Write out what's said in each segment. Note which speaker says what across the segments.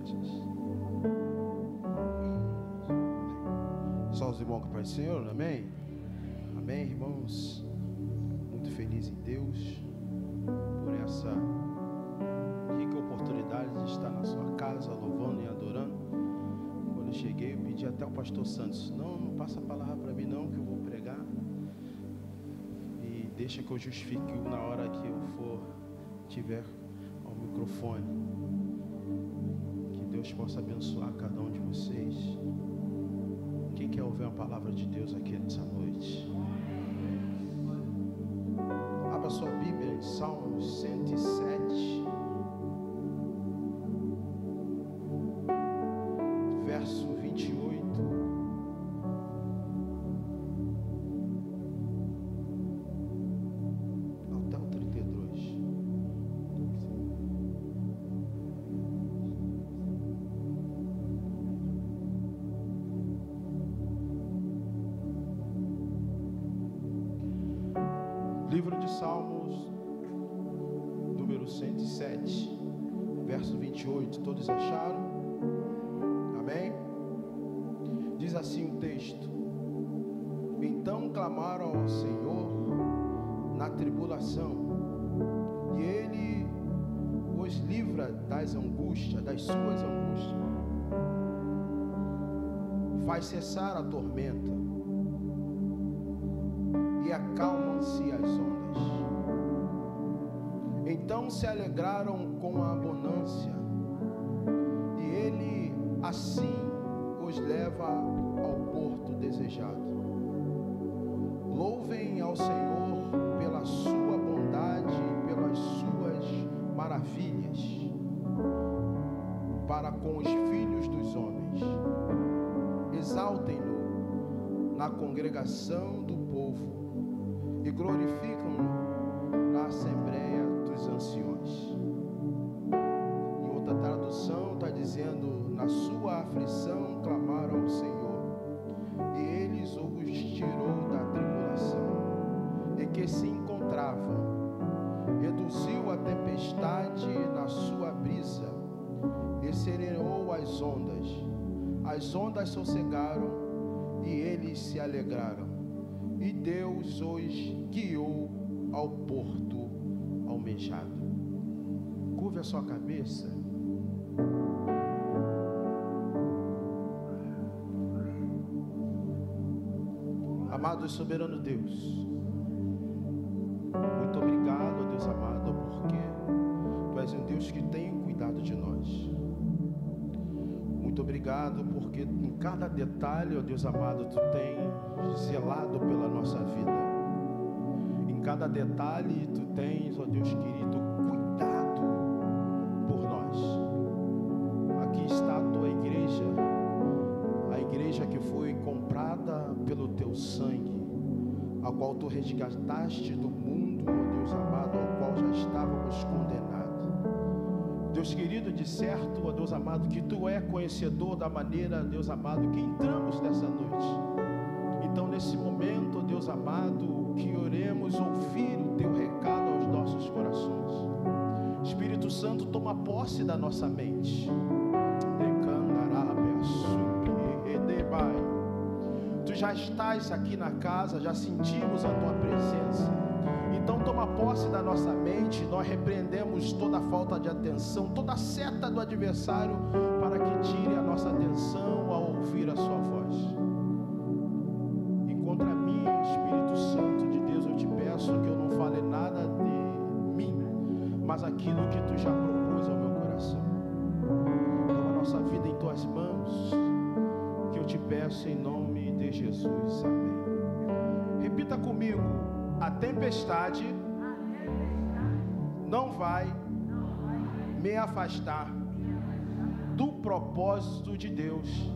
Speaker 1: Jesus. Só os irmãos que Pai do Senhor, amém? Amém, irmãos. Muito feliz em Deus por essa rica oportunidade de estar na sua casa, louvando e adorando. Quando eu cheguei, eu pedi até ao pastor Santos: não passa a palavra para mim não, que eu vou pregar. E deixa que eu justifique na hora que eu for, tiver ao microfone. Que Deus possa abençoar cada um de vocês. Quem quer ouvir a palavra de Deus aqui nessa noite? Abra sua Bíblia em Salmos 107, verso 28. Até o 32. Livro de Salmos, número 107, verso 28. Todos acharam? Amém? Diz assim o texto: então clamaram ao Senhor na tribulação, e Ele os livra das angústias, das suas angústias. Faz cessar a tormenta e acalmam-se as ondas. Então se alegraram com a abundância, e Ele assim os leva ao porto desejado. Louvem ao Senhor pela sua bondade, pelas suas maravilhas para com os filhos dos homens. Exaltem-no na congregação do povo e glorificam-no na assembleia dos anciões. Em outra tradução está dizendo: na sua aflição clamaram ao Senhor, e Ele os tirou da tribulação em que se encontravam. Reduziu a tempestade na sua brisa e serenou as ondas sossegaram e eles se alegraram, e Deus os guiou ao porto almejado. Curve a sua cabeça. Amado e soberano Deus, muito obrigado, Deus amado, porque Tu és um Deus que tem cuidado de nós. Muito obrigado porque em cada detalhe, ó Deus amado, Tu tem zelado pela nossa vida. Em cada detalhe Tu tens, ó Deus querido, cuidado por nós. Aqui está a Tua igreja, a igreja que foi comprada pelo Teu sangue, a qual Tu resgataste do mundo, ó Deus amado, ao qual já estávamos condenados. Deus querido, de certo, ó Deus amado, que Tu é conhecedor da maneira, Deus amado, que entramos nessa noite. Então, nesse momento, ó Deus amado, que oremos ouvir o Teu recado aos nossos corações. Espírito Santo, toma posse da nossa mente. Tu já estás aqui na casa, já sentimos a Tua presença. Então toma posse da nossa mente. Nós repreendemos toda falta de atenção, toda seta do adversário, para que tire a nossa atenção ao ouvir a Sua voz. E contra mim, Espírito Santo de Deus, eu te peço que eu não fale nada de mim, mas aquilo que Tu já propôs ao meu coração. Toma a nossa vida em Tuas mãos, que eu te peço em nome de Jesus. Amém. Repita comigo: a tempestade não vai me afastar do propósito de Deus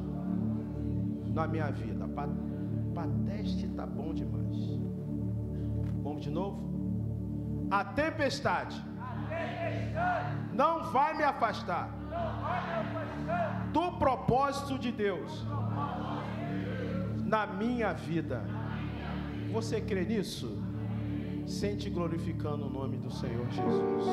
Speaker 1: na minha vida. Pateste tá bom demais. Vamos de novo? A tempestade não vai me afastar do propósito de Deus na minha vida. Você crê nisso? Sente glorificando o nome do Senhor Jesus.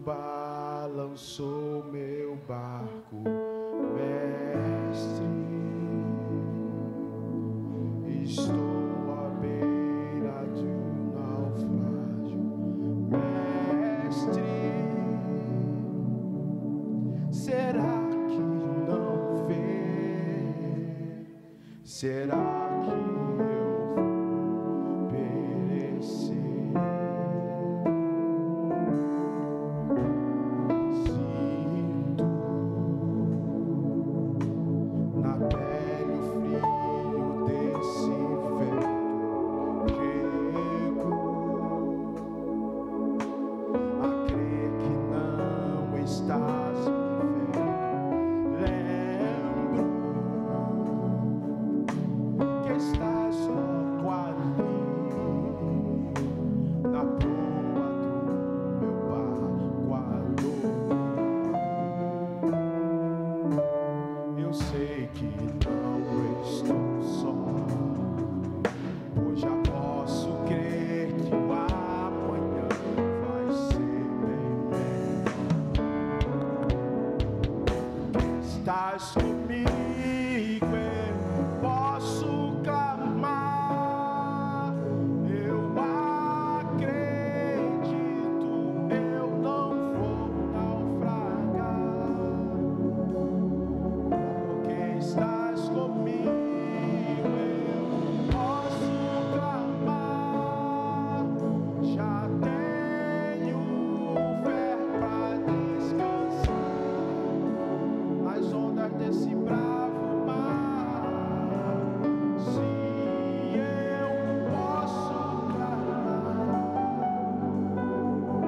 Speaker 1: balançou meu barco, mestre. Estou à beira de um naufrágio, mestre. Será que não vê? Será que eu vou perecer? Sinto na pele o frio desse vento rego, a crer que não estás me vendo. Lembro que estás só ali na proa do meu barco a dor. Eu sei que não estou só, pois já posso crer que o amanhã vai ser bem melhor. Estás comigo, eu posso clamar. Eu acredito, eu não vou naufragar, porque estás comigo, eu posso clamar. Já tenho fé pra descansar nas ondas desse bravo mar. Se eu posso clamar,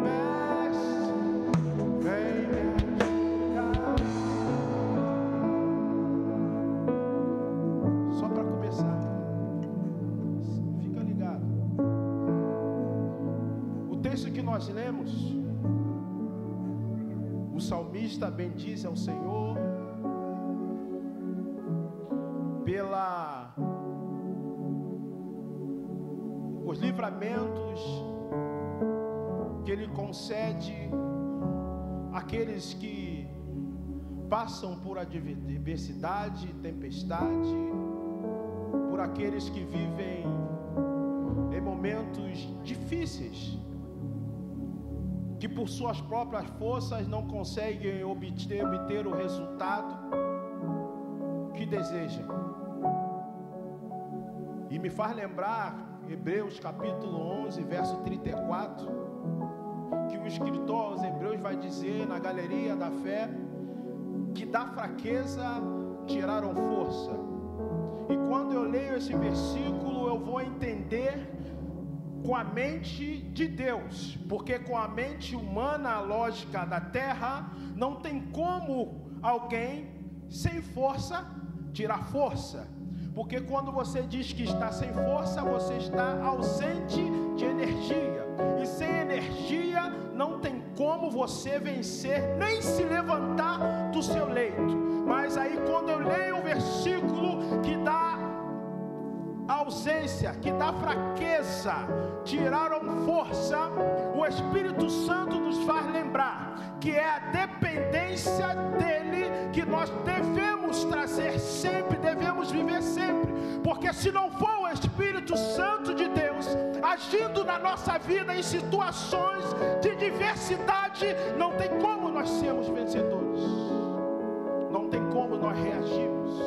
Speaker 1: mestre, vem me ajudar. Só para começar, fica ligado. O texto que nós lemos, o salmista bendiz ao Senhor pela os livramentos que Ele concede àqueles que passam por adversidade, tempestade, por aqueles que vivem em momentos difíceis, que por suas próprias forças não conseguem obter o resultado que desejam. E me faz lembrar Hebreus capítulo 11, verso 34, que o escritor aos Hebreus vai dizer na galeria da fé que da fraqueza tiraram força. E quando eu leio esse versículo, eu vou entender com a mente de Deus, porque com a mente humana, a lógica da terra, não tem como alguém sem força tirar força, porque quando você diz que está sem força, você está ausente de energia, e sem energia não tem como você vencer, nem se levantar do seu leito. Mas aí quando eu leio o versículo que dá ausência, que dá fraqueza, tiraram força, o Espírito Santo nos faz lembrar que é a dependência dele que nós devemos trazer sempre, devemos viver sempre, porque se não for o Espírito Santo de Deus agindo na nossa vida em situações de diversidade, não tem como nós sermos vencedores, não tem como nós reagirmos,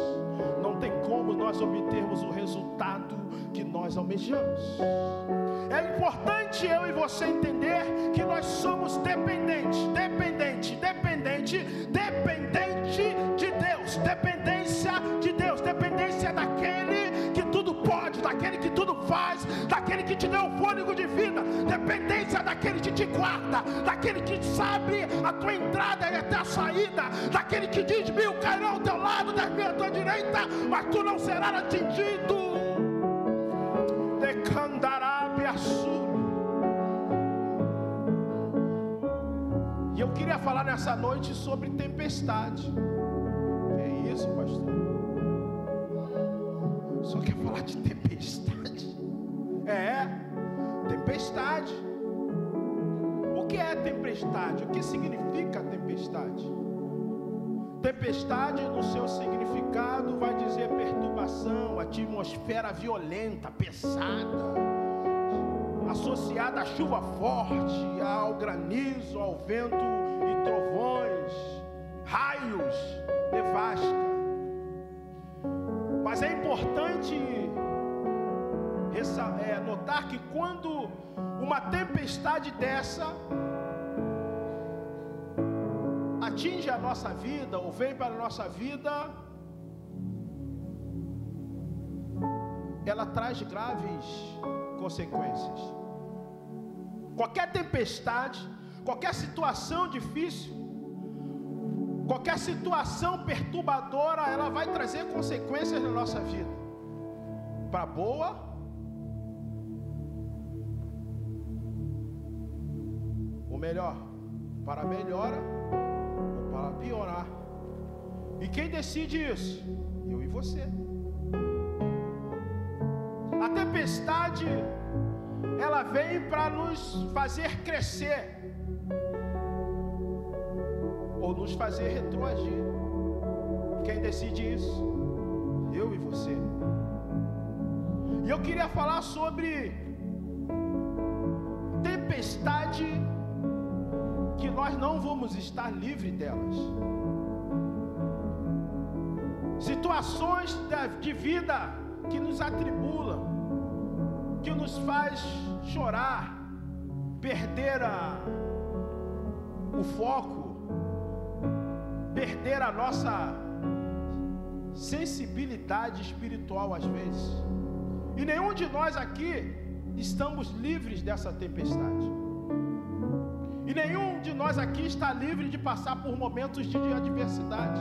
Speaker 1: não tem como nós obtermos o resultado que nós almejamos. É importante eu e você entender que nós somos dependentes de Deus, dependência daquele que tudo pode, daquele que tudo faz, daquele que te deu o fôlego de vida, dependência daquele que te guarda, daquele que sabe a tua entrada e a tua saída, daquele que diz: 1000 cairão ao teu lado, 10.000 à tua direita, mas tu não serás atingido. E eu queria falar nessa noite sobre tempestade. Que é isso, pastor? Só quer falar de tempestade? É, tempestade. O que é tempestade? tempestade. O que significa tempestade? Tempestade, no seu significado, vai dizer perturbação, atmosfera violenta, pesada, associada à chuva forte, ao granizo, ao vento e trovões, raios, nevasca. Mas é importante notar que quando uma tempestade dessa atinge a nossa vida ou vem para a nossa vida, ela traz graves consequências. Qualquer tempestade, qualquer situação difícil, qualquer situação perturbadora, ela vai trazer consequências na nossa vida, para boa ou melhor, para melhora ou para piorar. E quem decide isso? Eu e você. A tempestade, ela vem para nos fazer crescer ou nos fazer retroagir. Quem decide isso? Eu e você. E eu queria falar sobre tempestade que nós não vamos estar livres delas. Situações de vida que nos atribulam, que nos faz chorar, perder o foco, perder a nossa sensibilidade espiritual às vezes. E nenhum de nós aqui estamos livres dessa tempestade. E nenhum de nós aqui está livre de passar por momentos de adversidade.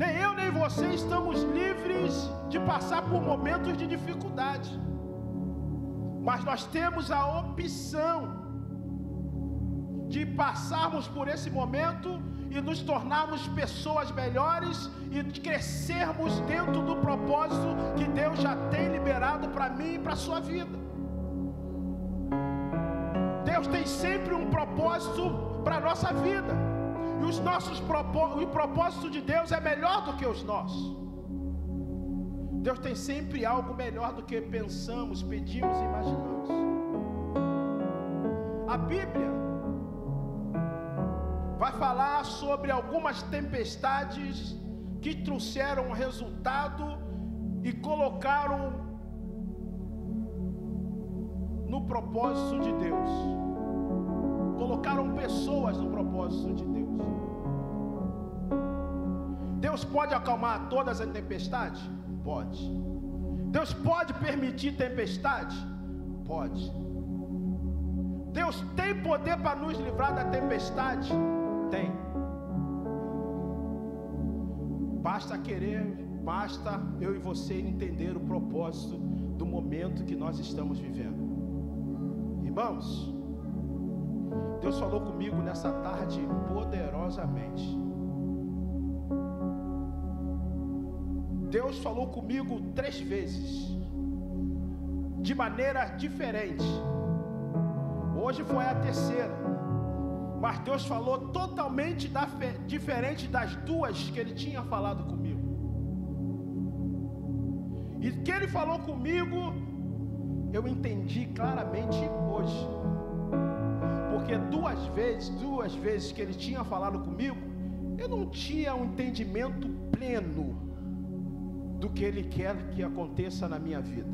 Speaker 1: Nem eu nem você estamos livres de passar por momentos de dificuldade. Mas nós temos a opção de passarmos por esse momento e nos tornarmos pessoas melhores e crescermos dentro do propósito que Deus já tem liberado para mim e para a sua vida. Deus tem sempre um propósito para a nossa vida. E o propósito de Deus é melhor do que os nossos. Deus tem sempre algo melhor do que pensamos, pedimos e imaginamos. A Bíblia vai falar sobre algumas tempestades que trouxeram resultado e colocaram no propósito de Deus. Colocaram pessoas no propósito de Deus. Deus pode acalmar todas as tempestades? Pode. Deus pode permitir tempestade? Pode. Deus tem poder para nos livrar da tempestade? Tem. Basta querer, basta eu e você entender o propósito do momento que nós estamos vivendo. Irmãos, Deus falou comigo nessa tarde poderosamente. Deus falou comigo 3 vezes, de maneira diferente. Hoje foi a terceira, mas Deus falou totalmente diferente das 2 que Ele tinha falado comigo. E que Ele falou comigo, eu entendi claramente hoje. Porque 2 vezes que Ele tinha falado comigo, eu não tinha um entendimento pleno do que Ele quer que aconteça na minha vida.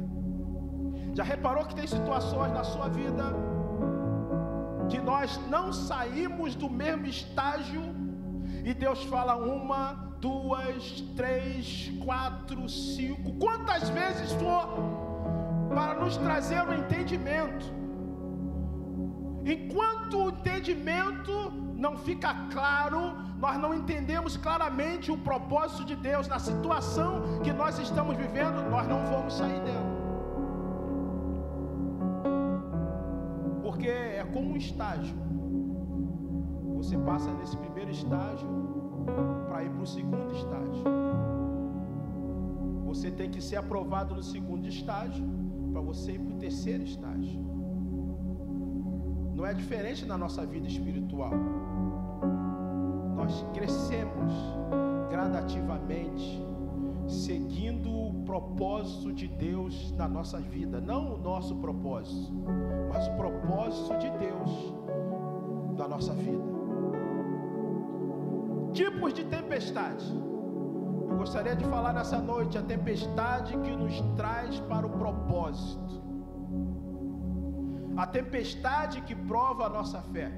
Speaker 1: Já reparou que tem situações na sua vida que nós não saímos do mesmo estágio e Deus fala 1, 2, 3, 4, 5, quantas vezes for, para nos trazer o entendimento. Enquanto o entendimento não fica claro, nós não entendemos claramente o propósito de Deus na situação que nós estamos vivendo, nós não vamos sair dela. Porque é como um estágio. Você passa nesse primeiro estágio para ir para o segundo estágio. Você tem que ser aprovado no segundo estágio para você ir para o terceiro estágio. Não não é diferente na nossa vida espiritual. Nós crescemos gradativamente, seguindo o propósito de Deus na nossa vida. Não o nosso propósito, mas o propósito de Deus na nossa vida. Tipos de tempestade. Eu gostaria de falar nessa noite a tempestade que nos traz para o propósito. A tempestade que prova a nossa fé.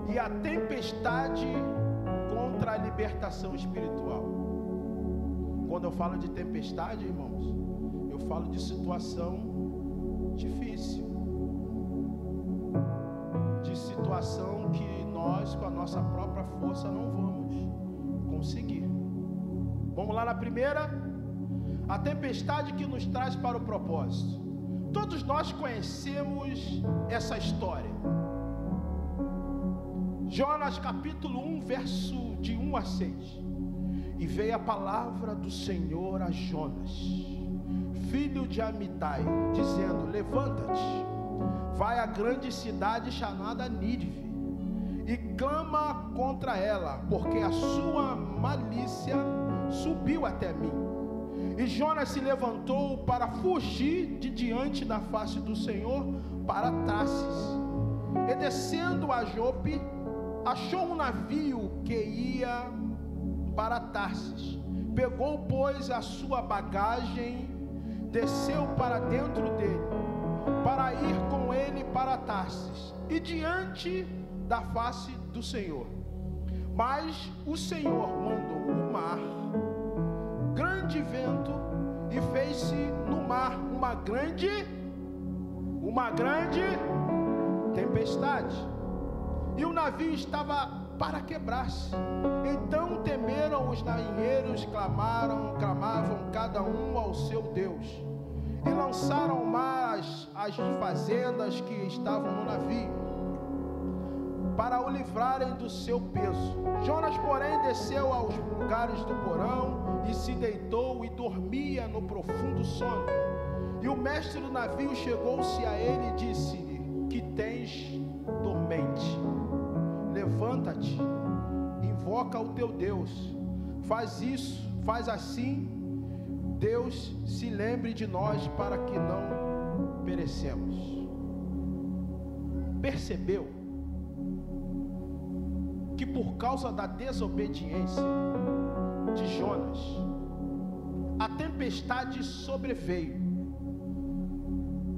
Speaker 1: E a tempestade contra a libertação espiritual. Quando eu falo de tempestade, irmãos, eu falo de situação difícil. De situação que nós, com a nossa própria força, não vamos conseguir. Vamos lá na primeira. A tempestade que nos traz para o propósito. Todos nós conhecemos essa história. Jonas capítulo 1, verso de 1 a 6. E veio a palavra do Senhor a Jonas, filho de Amitai, dizendo: levanta-te, vai à grande cidade chamada Nínive, e clama contra ela, porque a sua malícia subiu até mim. E Jonas se levantou para fugir de diante da face do Senhor para Tarsis. E descendo a Jope, achou um navio que ia para Tarsis. Pegou, pois, a sua bagagem, desceu para dentro dele, para ir com ele para Tarsis, e diante da face do Senhor. Mas o Senhor mandou o mar, grande vento, e fez-se no mar uma grande tempestade, e o navio estava para quebrar-se. Então temeram os marinheiros, clamavam cada um ao seu Deus, e lançaram ao mar as fazendas que estavam no navio, para o livrarem do seu peso. Jonas, porém, desceu aos lugares do porão e se deitou e dormia no profundo sono. E o mestre do navio chegou-se a ele e disse-lhe: que tens dormente? Levanta-te, invoca o teu Deus. Faz assim, Deus se lembre de nós, para que não perecemos. Percebeu que por causa da desobediência de Jonas, a tempestade sobreveio,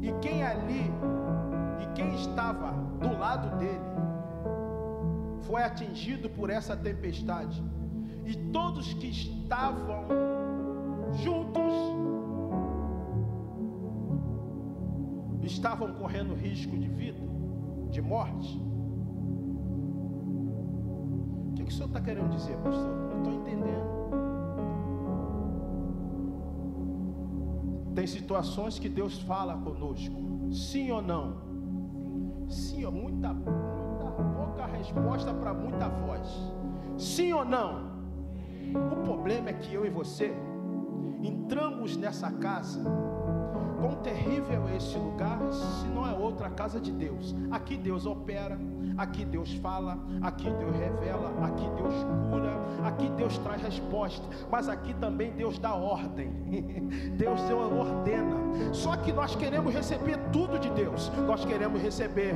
Speaker 1: e quem estava do lado dele foi atingido por essa tempestade, e todos que estavam juntos estavam correndo risco de vida, de morte. O que o senhor está querendo dizer, pastor? Não estou entendendo. Tem situações que Deus fala conosco, sim ou não? Sim ou muita pouca resposta para muita voz. Sim ou não? O problema é que eu e você entramos nessa casa. Quão terrível é esse lugar, se não é outra casa de Deus. Aqui Deus opera, aqui Deus fala, aqui Deus revela, aqui Deus cura, aqui Deus traz resposta, mas aqui também Deus dá ordem. Deus ordena. Só que nós queremos receber tudo de Deus. Nós queremos receber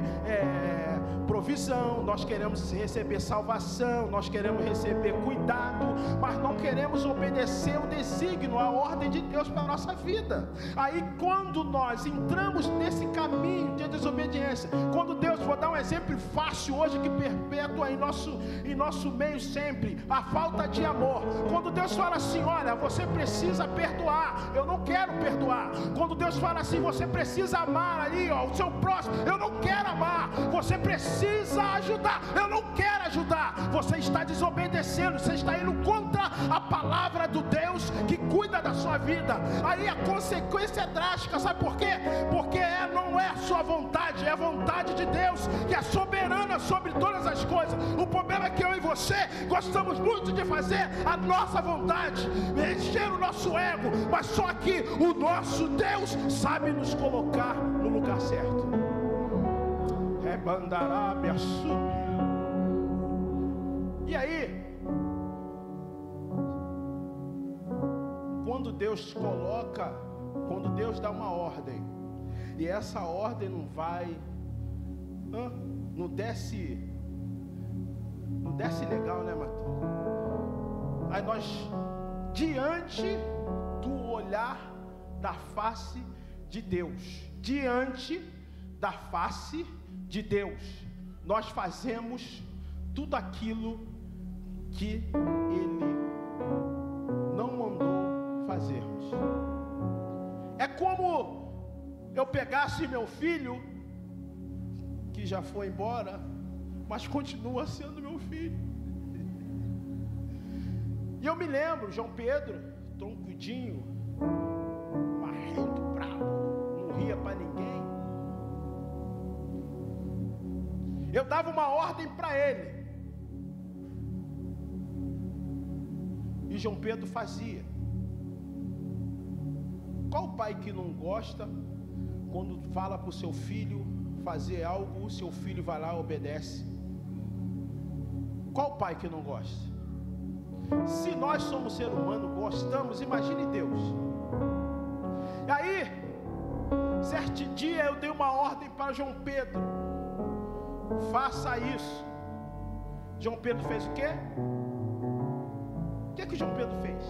Speaker 1: provisão, nós queremos receber salvação, nós queremos receber cuidado, mas não queremos obedecer o desígnio, a ordem de Deus para a nossa vida. Aí quando nós entramos nesse caminho de desobediência, quando Deus, vou dar um exemplo fácil hoje que perpetua em nosso meio sempre, a falta de amor. Quando Deus fala assim: olha, você precisa perdoar, eu não quero perdoar. Quando Deus fala assim: você precisa amar ali, ó, o seu próximo, eu não quero amar. Você precisa ajudar, eu não quero ajudar. Você está desobedecendo, você está indo contra a palavra do Deus que cuida da sua vida. Aí a consequência é drástica, sabe por quê? Porque não é a sua vontade, é a vontade de Deus, que é soberana sobre todas as coisas. O problema é que eu e você gostamos muito de fazer a nossa vontade, encher o nosso ego, mas só que o nosso Deus sabe nos colocar no lugar certo. Rebandará, me assume. E aí, quando Deus coloca, quando Deus dá uma ordem, e essa ordem não vai, não desce legal, né, Matheus? Aí nós, diante do olhar da face de Deus, diante da face de Deus, nós fazemos tudo aquilo que Ele não mandou fazermos. É como eu pegasse meu filho, que já foi embora, mas continua sendo meu filho. E eu me lembro, João Pedro, troncudinho, marrento, bravo, não ria para ninguém. Eu dava uma ordem para ele, e João Pedro fazia. Qual pai que não gosta quando fala para o seu filho fazer algo, o seu filho vai lá e obedece? Qual pai que não gosta? Se nós somos ser humano, gostamos, imagine Deus. E aí, certo dia eu dei uma ordem para João Pedro: faça isso. João Pedro fez o quê? O que João Pedro fez?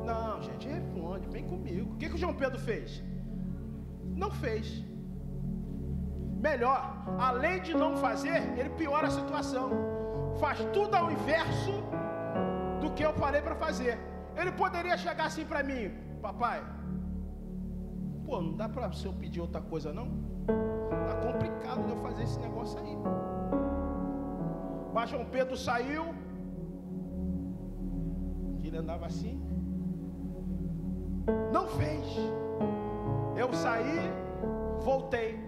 Speaker 1: Não, gente, responde, vem comigo. O que o João Pedro fez? Não fez. Melhor, além de não fazer, ele piora a situação. Faz tudo ao inverso do que eu falei para fazer. Ele poderia chegar assim para mim: papai, pô, não dá para eu pedir outra coisa não? Tá complicado de eu fazer esse negócio aí. Mas João Pedro saiu, ele andava assim, não fez. Eu saí, voltei.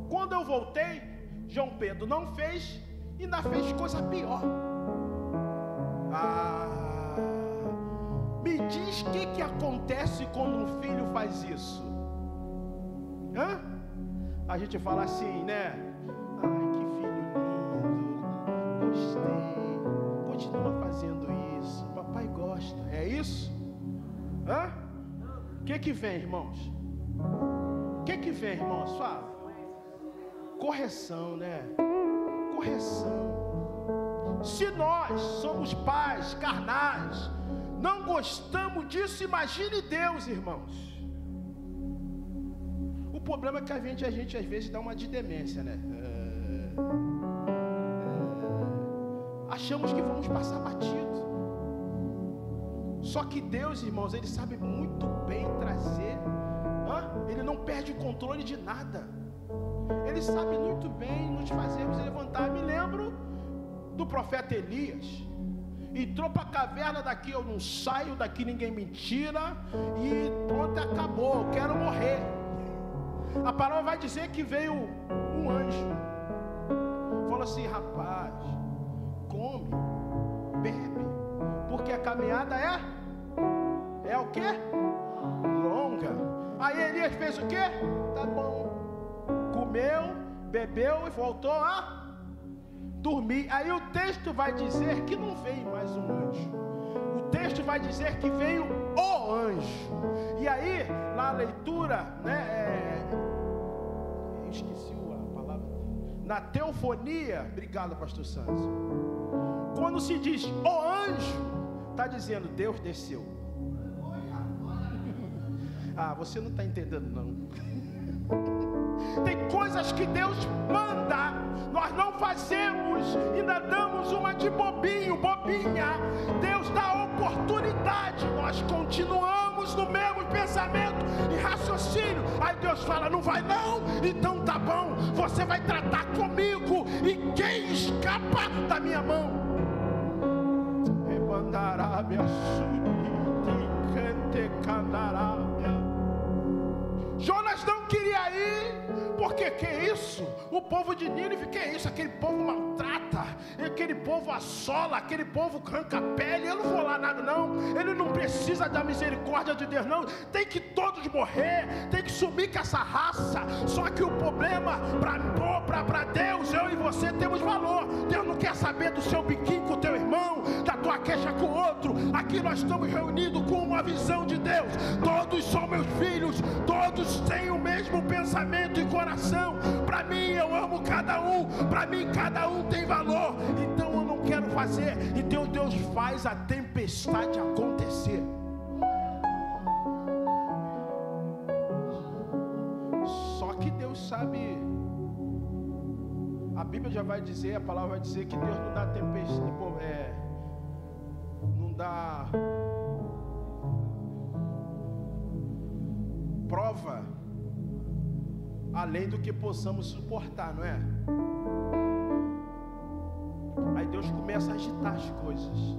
Speaker 1: Quando eu voltei, João Pedro não fez, e ainda fez coisa pior. Me diz o que acontece quando um filho faz isso? A gente fala assim, né? Ai, que filho lindo, gostei, continua fazendo isso, papai gosta. É isso? O que vem, irmãos? O que vem, irmãos? Fala. Correção, né? Correção. Se nós somos pais carnais, não gostamos disso, imagine Deus, irmãos. O problema é que a gente às vezes dá uma de demência, né? Achamos que vamos passar batido. Só que Deus, irmãos, Ele sabe muito bem trazer. Ele não perde o controle de nada. Ele sabe muito bem nos fazermos levantar. Me lembro do profeta Elias. Entrou para a caverna: daqui eu não saio, daqui ninguém me tira, e pronto, acabou, eu quero morrer. A palavra vai dizer que veio um anjo, falou assim: rapaz, come, bebe, porque a caminhada é o quê? Longa. Aí Elias fez o quê? Tá bom, comeu, bebeu e voltou a dormir. Aí o texto vai dizer que não veio mais um anjo. O texto vai dizer que veio o anjo. E aí, na leitura, né? Eu esqueci a palavra. Na teofonia, obrigado, pastor Santos. Quando se diz o anjo, está dizendo Deus desceu. Você não está entendendo não. Tem coisas que Deus manda, nós não fazemos, ainda damos uma de bobinha. Deus dá oportunidade, nós continuamos no mesmo pensamento e raciocínio. Aí Deus fala: não vai não? Então tá bom, você vai tratar comigo, e quem escapa da minha mão? Jonas não queria ir, porque que é isso? O povo de Nínive, que é isso? Aquele povo maltrata, aquele povo assola, aquele povo arranca a pele. Eu não vou lá há nada, não. Ele não precisa da misericórdia de Deus, não. Tem que todos morrer, tem que sumir com essa raça. Só que o problema, para Deus, eu e você temos valor. Deus não quer saber do seu biquinho com o teu irmão, da tua queixa com o outro. Aqui nós estamos reunidos com uma visão de Deus. Todos são meus filhos, todos têm o mesmo pensamento e coração. Para mim, eu amo cada um, para mim cada um tem valor. Então eu não quero fazer. Então Deus faz a tempestade acontecer. Só que Deus sabe. A Bíblia já vai dizer, a palavra vai dizer que Deus não dá tempestade, não dá prova além do que possamos suportar, não é? Aí Deus começa a agitar as coisas.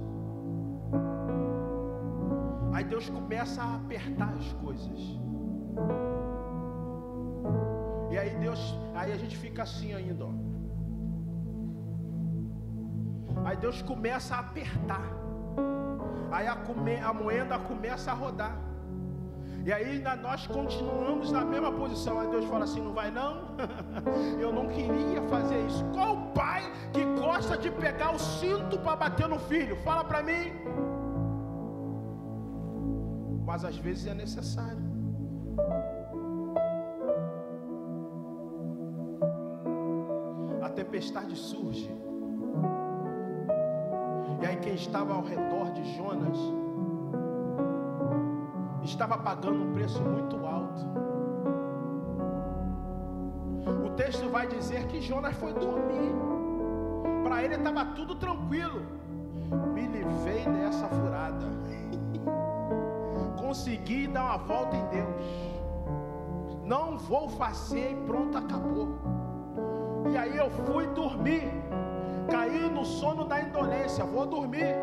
Speaker 1: Aí Deus começa a apertar as coisas. E aí a gente fica assim ainda, ó. Aí Deus começa a apertar. Aí a moeda começa a rodar. E aí nós continuamos na mesma posição. Aí Deus fala assim: não vai não? Eu não queria fazer isso. Qual pai que gosta de pegar o cinto para bater no filho? Fala para mim. Mas às vezes é necessário. A tempestade surge. E aí quem estava ao redor de Jonas estava pagando um preço muito alto. O texto vai dizer que Jonas foi dormir. Para ele estava tudo tranquilo. Me livrei dessa furada. Consegui dar uma volta em Deus. Não vou fazer e pronto, acabou. E aí eu fui dormir. Caí no sono da indolência. Vou dormir.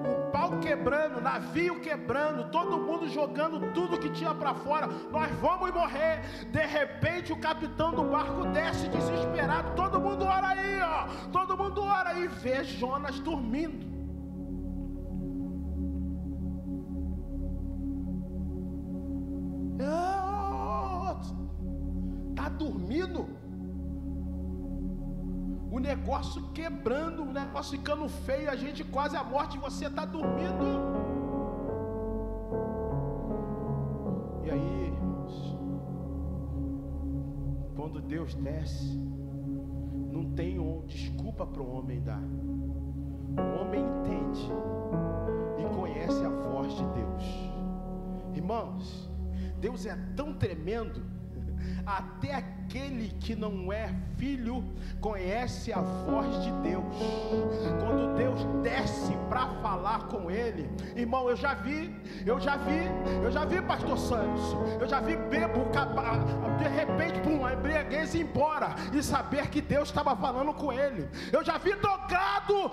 Speaker 1: O pau quebrando, navio quebrando, todo mundo jogando tudo que tinha para fora. Nós vamos morrer. De repente o capitão do barco desce desesperado. Todo mundo ora aí, ó. Todo mundo ora aí. Vê Jonas dormindo. Tá dormindo? O negócio quebrando, o negócio ficando feio, a gente quase à morte, você está dormindo. E aí, irmãos, quando Deus desce, não tem desculpa para o homem dar. O homem entende e conhece a voz de Deus. Irmãos, Deus é tão tremendo, até aquele que não é filho conhece a voz de Deus. Quando Deus desce para falar com ele, irmão, eu já vi, pastor Santos, eu já vi bebo de repente uma embriaguez ir embora e saber que Deus estava falando com ele. Eu já vi drogado,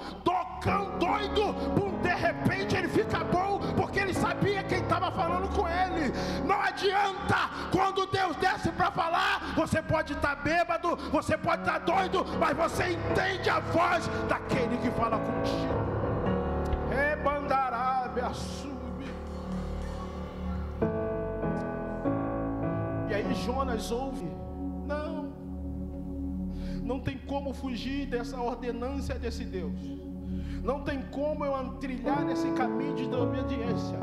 Speaker 1: doido, de repente ele fica bom porque ele sabia quem estava falando com ele. Não adianta, quando Deus desce para falar, você pode estar bêbado, você pode estar doido, mas você entende a voz daquele que fala contigo. Rebandará, sube. E aí Jonas ouve: não tem como fugir dessa ordenância desse Deus. Não tem como eu trilhar nesse caminho de desobediência.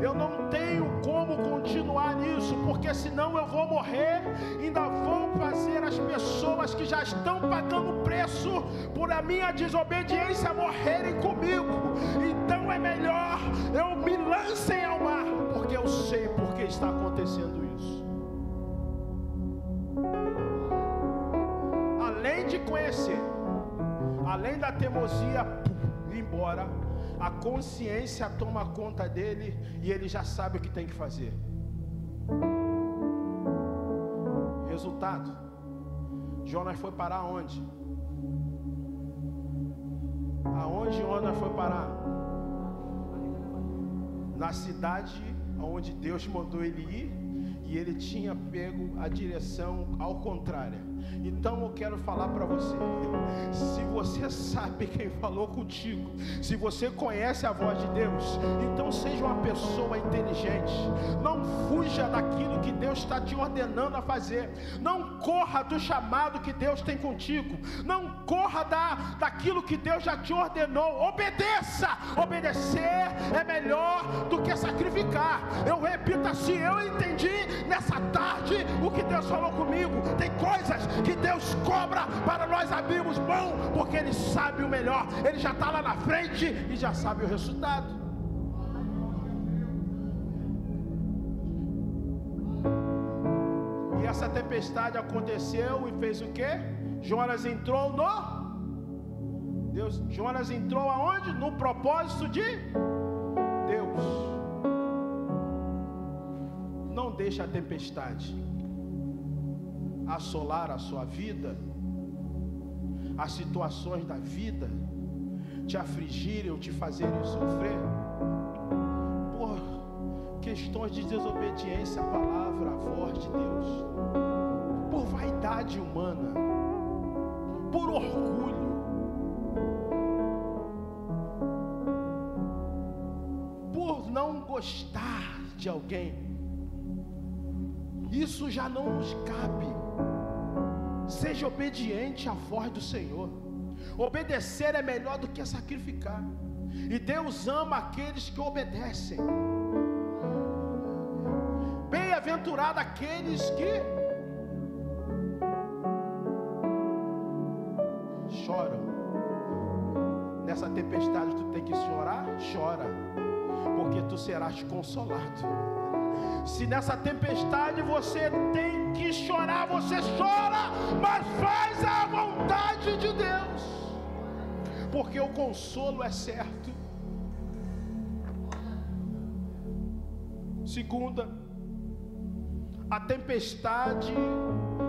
Speaker 1: Eu não tenho como continuar nisso, porque senão eu vou morrer. Ainda vou fazer as pessoas que já estão pagando preço por a minha desobediência morrerem comigo. Então é melhor eu me lancem ao mar, porque eu sei porque está acontecendo isso. Além de conhecer, além da teimosia ir embora, a consciência toma conta dele e ele já sabe o que tem que fazer. Resultado: Jonas foi parar onde? Aonde Jonas foi parar? Na cidade onde Deus mandou ele ir, e ele tinha pego a direção ao contrário. Então eu quero falar para você, se você sabe quem falou contigo, se você conhece a voz de Deus, então seja uma pessoa inteligente. Não fuja daquilo que Deus está te ordenando a fazer. Não corra do chamado que Deus tem contigo. Não corra daquilo que Deus já te ordenou. Obedeça. Obedecer é melhor do que sacrificar. Eu repito assim, eu entendi nessa tarde o que Deus falou comigo. Tem coisas que Deus cobra para nós abrirmos mão, porque Ele sabe o melhor. Ele já está lá na frente e já sabe o resultado. E essa tempestade aconteceu e fez o quê? Jonas entrou no Deus. Jonas entrou aonde? No propósito de Deus. Não deixe a tempestade assolar a sua vida, as situações da vida te afligirem ou te fazerem sofrer por questões de desobediência à palavra, à voz de Deus, por vaidade humana, por orgulho, por não gostar de alguém. Isso já não nos cabe. Seja obediente à voz do Senhor. Obedecer é melhor do que sacrificar. E Deus ama aqueles que obedecem. Bem-aventurado aqueles que choram. Nessa tempestade tu tem que chorar? Chora, porque tu serás consolado. Se nessa tempestade você tem que chorar, você chora, mas faz a vontade de Deus, porque o consolo é certo. Segunda, a tempestade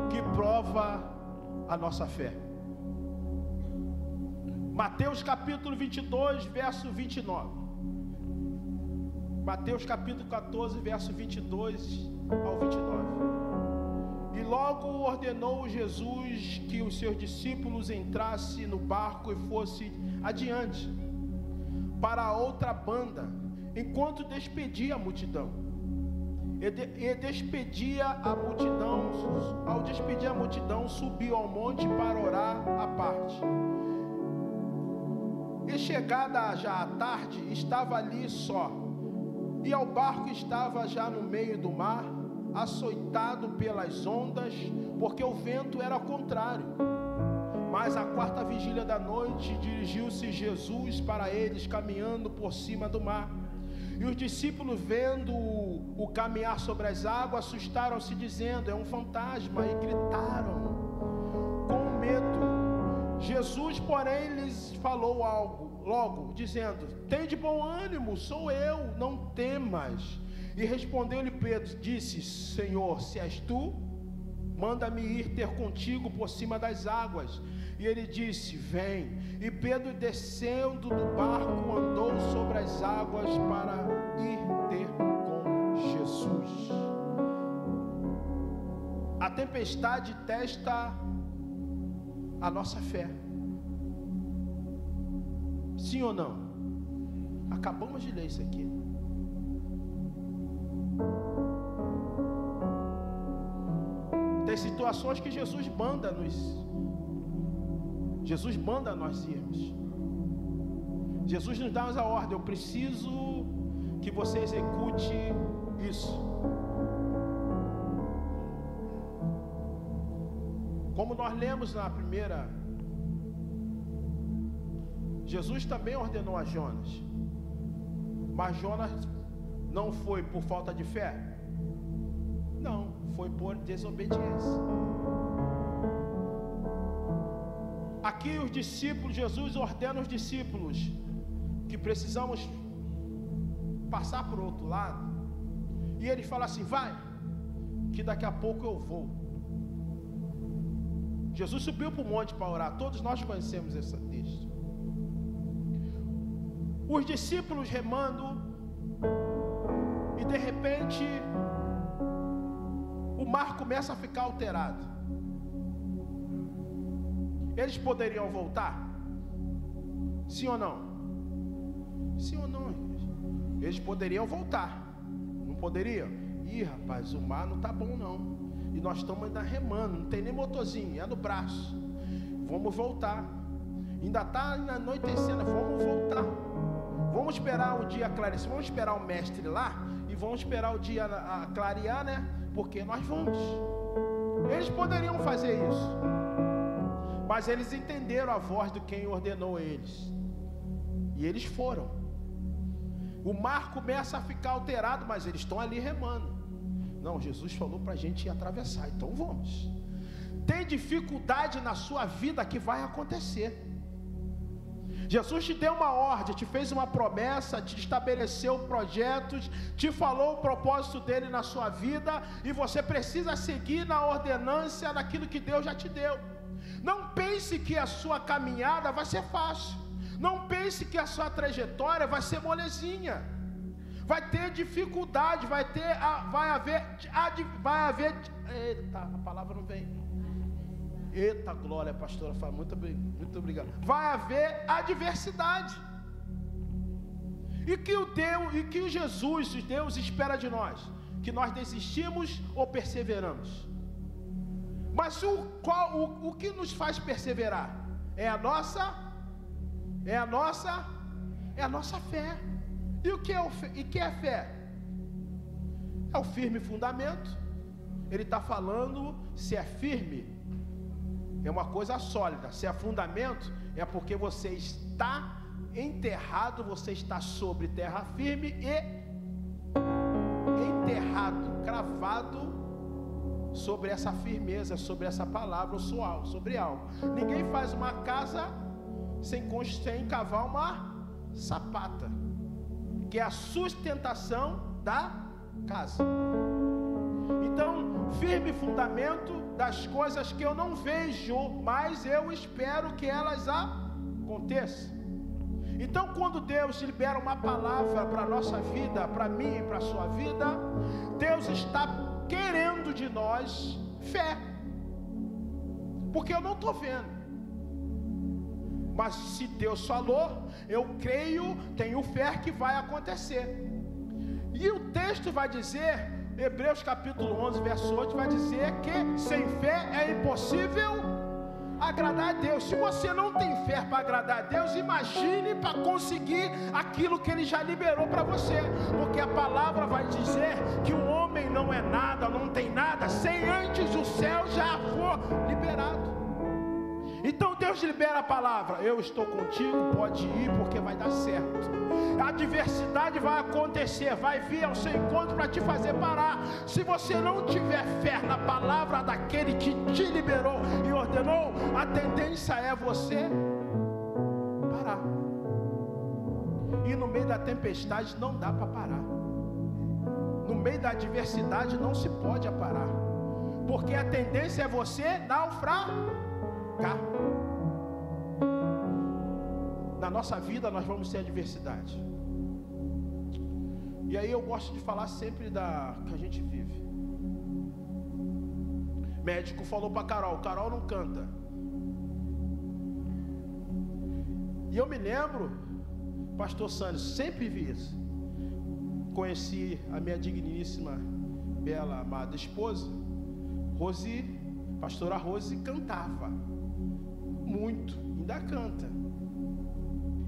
Speaker 1: que prova a nossa fé. Mateus capítulo 22, verso 29. Mateus capítulo 14, verso 22 ao 29. E logo ordenou Jesus que os seus discípulos entrassem no barco e fossem adiante para a outra banda, enquanto despedia a multidão. E despedia a multidão. Ao despedir a multidão, subiu ao monte para orar à parte. E chegada já à tarde, estava ali só. E ao barco estava já no meio do mar, açoitado pelas ondas, porque o vento era contrário. Mas à quarta vigília da noite, dirigiu-se Jesus para eles, caminhando por cima do mar. E os discípulos, vendo o caminhar sobre as águas, assustaram-se, dizendo: é um fantasma, e gritaram com medo. Jesus, porém, lhes falou algo, logo, dizendo: tende bom ânimo, sou eu, não temas. E respondeu-lhe Pedro, disse: Senhor, se és tu, manda-me ir ter contigo por cima das águas. E ele disse: vem. E Pedro, descendo do barco, andou sobre as águas para ir ter com Jesus. A tempestade testa a nossa fé. Sim ou não? Acabamos de ler isso aqui. Tem situações que Jesus manda nós irmos. Jesus nos dá a ordem: eu preciso que você execute isso. Como nós lemos na primeira, Jesus também ordenou a Jonas, mas Jonas não foi por falta de fé? Não, foi por desobediência. Aqui os discípulos, Jesus ordena os discípulos que precisamos passar por outro lado, e ele fala assim: vai, que daqui a pouco eu vou. Jesus subiu para o monte para orar. Todos nós conhecemos esse texto. Os discípulos remando, e E de repente o mar começa a ficar alterado. Eles poderiam voltar? Sim ou não? Sim ou não? Eles poderiam voltar. Não poderiam? Ih, rapaz, o mar não tá bom não. E nós estamos ainda remando, não tem nem motorzinho, é no braço. Vamos voltar. Ainda está anoitecendo, vamos voltar. Vamos esperar o dia clarecer, vamos esperar o mestre lá e vamos esperar o dia clarear, né? Porque nós vamos. Eles poderiam fazer isso, mas eles entenderam a voz de quem ordenou eles, e eles foram. O mar começa a ficar alterado, mas eles estão ali remando. Não, Jesus falou para a gente atravessar, então vamos. Tem dificuldade na sua vida que vai acontecer. Jesus te deu uma ordem, te fez uma promessa, te estabeleceu projetos, te falou o propósito dele na sua vida, e você precisa seguir na ordenância daquilo que Deus já te deu. Não pense que a sua caminhada vai ser fácil. Não pense que a sua trajetória vai ser molezinha. Vai ter dificuldade, vai haver, eita, a palavra não vem. Eita glória, a pastora fala, muito obrigado. Vai haver adversidade. E que o Jesus, Deus espera de nós? Que nós desistimos ou perseveramos? Mas o que nos faz perseverar? É a nossa fé. E o que é fé? É o firme fundamento. Ele está falando, se é firme, é uma coisa sólida. Se é fundamento, é porque você está enterrado, você está sobre terra firme e enterrado, cravado sobre essa firmeza, sobre essa palavra, sobre algo. Ninguém faz uma casa sem cavar uma sapata, que é a sustentação da casa. Então, firme fundamento das coisas que eu não vejo, mas eu espero que elas aconteçam. Então, quando Deus libera uma palavra para a nossa vida, para mim e para a sua vida, Deus está querendo de nós fé, porque eu não estou vendo. Mas se Deus falou, eu creio, tenho fé que vai acontecer. E o texto vai dizer, Hebreus capítulo 11, verso 8, vai dizer que sem fé é impossível agradar a Deus. Se você não tem fé para agradar a Deus, imagine para conseguir aquilo que Ele já liberou para você. Porque a palavra vai dizer que o homem não é nada, não tem nada, sem antes o céu já for liberado. Então Deus libera a palavra, eu estou contigo, pode ir porque vai dar certo. A adversidade vai acontecer, vai vir ao seu encontro para te fazer parar. Se você não tiver fé na palavra daquele que te liberou e ordenou, a tendência é você parar. E no meio da tempestade não dá para parar. No meio da adversidade não se pode parar, porque a tendência é você naufragar. Na nossa vida nós vamos ter adversidade. E aí eu gosto de falar sempre da que a gente vive. Médico falou para Carol não canta. E eu me lembro, pastor Sandro, sempre vi isso. Conheci a minha digníssima, bela, amada esposa, Rose, pastora Rose, cantava muito, ainda canta.